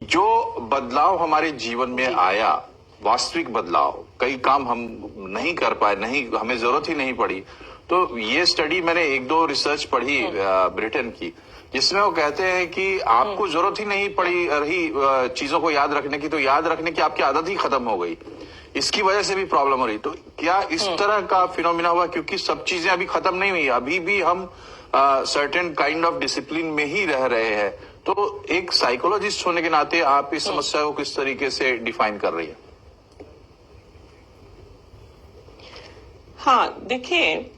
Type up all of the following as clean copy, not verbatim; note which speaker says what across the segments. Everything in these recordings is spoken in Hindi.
Speaker 1: जो बदलाव हमारे जीवन में आया, वास्तविक बदलाव, कई काम हम नहीं कर पाए, नहीं हमें जरूरत ही नहीं पड़ी, तो ये स्टडी मैंने एक दो रिसर्च पढ़ी ब्रिटेन की, जिसमें वो कहते हैं कि आपको जरूरत ही नहीं पड़ी रही चीजों को याद रखने की, तो याद रखने की आपकी आदत ही खत्म हो गई, इसकी वजह से भी प्रॉब्लम हो रही। तो क्या इस तरह का फिनोमिना हुआ, क्योंकि सब चीजें अभी खत्म नहीं हुई, अभी भी हम सर्टेन काइंड ऑफ डिसिप्लिन में ही रह रहे हैं। तो एक साइकोलॉजिस्ट होने के नाते आप इस समस्या को किस तरीके से डिफाइन कर रही है?
Speaker 2: हाँ, देखिए,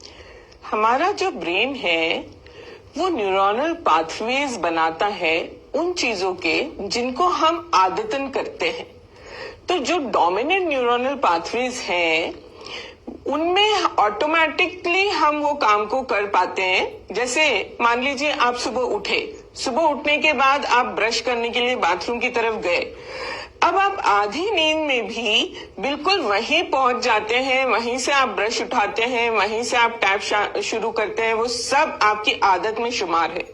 Speaker 2: हमारा जो ब्रेन है वो न्यूरॉनल पाथवेज बनाता है उन चीजों के जिनको हम आदतन करते हैं। तो जो डोमिनेंट न्यूरॉनल पाथवेज हैं उनमें ऑटोमेटिकली हम वो काम को कर पाते हैं। जैसे मान लीजिए आप सुबह उठे, सुबह उठने के बाद आप ब्रश करने के लिए बाथरूम की तरफ गए, अब आप आधी नींद में भी बिल्कुल वहीं पहुंच जाते हैं, वहीं से आप ब्रश उठाते हैं, वहीं से आप टैप शुरू करते हैं, वो सब आपकी आदत में शुमार है।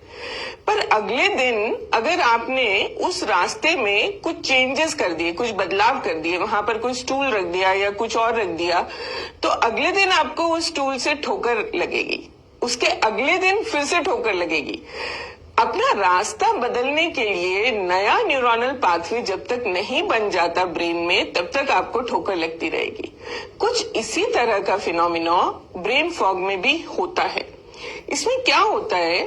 Speaker 2: पर अगले दिन अगर आपने उस रास्ते में कुछ चेंजेस कर दिए, कुछ बदलाव कर दिए, वहां पर कोई स्टूल रख दिया या कुछ और रख दिया, तो अगले दिन आपको उस स्टूल से ठोकर लगेगी, उसके अगले दिन फिर से ठोकर लगेगी। अपना रास्ता बदलने के लिए नया न्यूरॉनल पाथवे जब तक नहीं बन जाता ब्रेन में, तब तक आपको ठोकर लगती रहेगी। कुछ इसी तरह का फिनोमिना ब्रेन फॉग में भी होता है। इसमें क्या होता है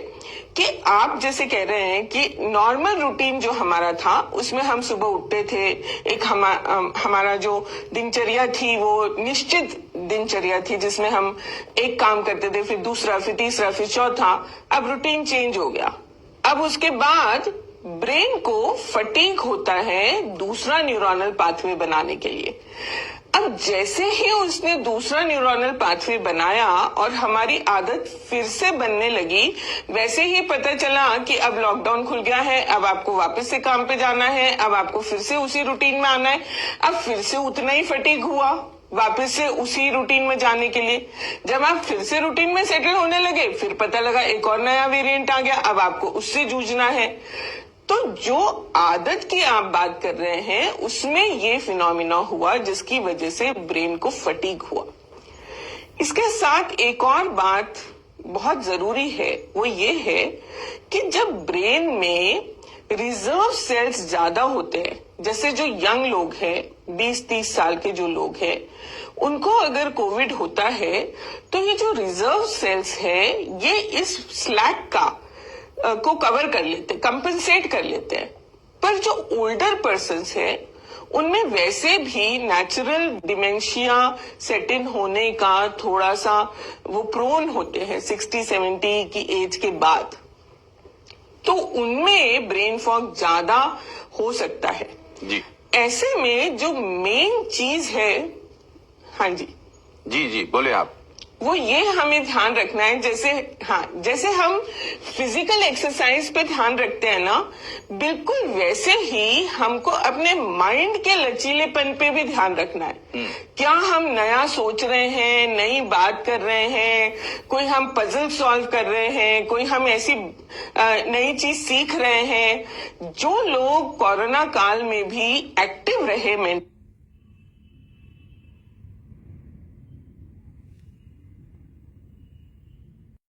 Speaker 2: कि आप जैसे कह रहे हैं कि नॉर्मल रूटीन जो हमारा था उसमें हम सुबह उठते थे, एक हमारा जो दिनचर्या थी वो निश्चित दिनचर्या थी जिसमें हम एक काम करते थे, फिर दूसरा, फिर तीसरा, फिर चौथा। अब रूटीन चेंज हो गया। अब उसके बाद ब्रेन को फटीग होता है दूसरा न्यूरॉनल पाथवे बनाने के लिए। अब जैसे ही उसने दूसरा न्यूरॉनल पाथवे बनाया और हमारी आदत फिर से बनने लगी, वैसे ही पता चला कि अब लॉकडाउन खुल गया है, अब आपको वापस से काम पे जाना है, अब आपको फिर से उसी रूटीन में आना है। अब फिर से उतना ही फटीग हुआ वापस से उसी रूटीन में जाने के लिए। जब आप फिर से रूटीन में सेटल होने लगे, फिर पता लगा एक और नया वेरिएंट आ गया, अब आपको उससे जूझना है। तो जो आदत की आप बात कर रहे हैं उसमें ये फिनोमिना हुआ जिसकी वजह से ब्रेन को फटीग हुआ। इसके साथ एक और बात बहुत जरूरी है, वो ये है कि जब ब्रेन में रिजर्व सेल्स ज्यादा होते हैं, जैसे जो यंग लोग हैं, 20-30 साल के जो लोग हैं, उनको अगर कोविड होता है तो ये जो रिजर्व सेल्स है ये इस स्लैक को कवर कर लेते, कंपनसेट कर लेते हैं। पर जो ओल्डर पर्सन्स हैं उनमें वैसे भी नेचुरल डिमेंशिया सेट इन होने का थोड़ा सा वो प्रोन होते हैं 60-70 की एज के बाद, तो उनमें ब्रेन फॉग ज्यादा हो सकता है
Speaker 1: जी।
Speaker 2: ऐसे में जो मेन चीज है, हाँ जी
Speaker 1: जी बोले आप,
Speaker 2: वो ये हमें ध्यान रखना है। जैसे हम फिजिकल एक्सरसाइज पे ध्यान रखते हैं ना, बिल्कुल वैसे ही हमको अपने माइंड के लचीलेपन पे भी ध्यान रखना है। क्या हम नया सोच रहे हैं, नई बात कर रहे हैं, कोई हम पजल सॉल्व कर रहे हैं, कोई हम ऐसी नई चीज सीख रहे हैं। जो लोग कोरोना काल में भी एक्टिव रहे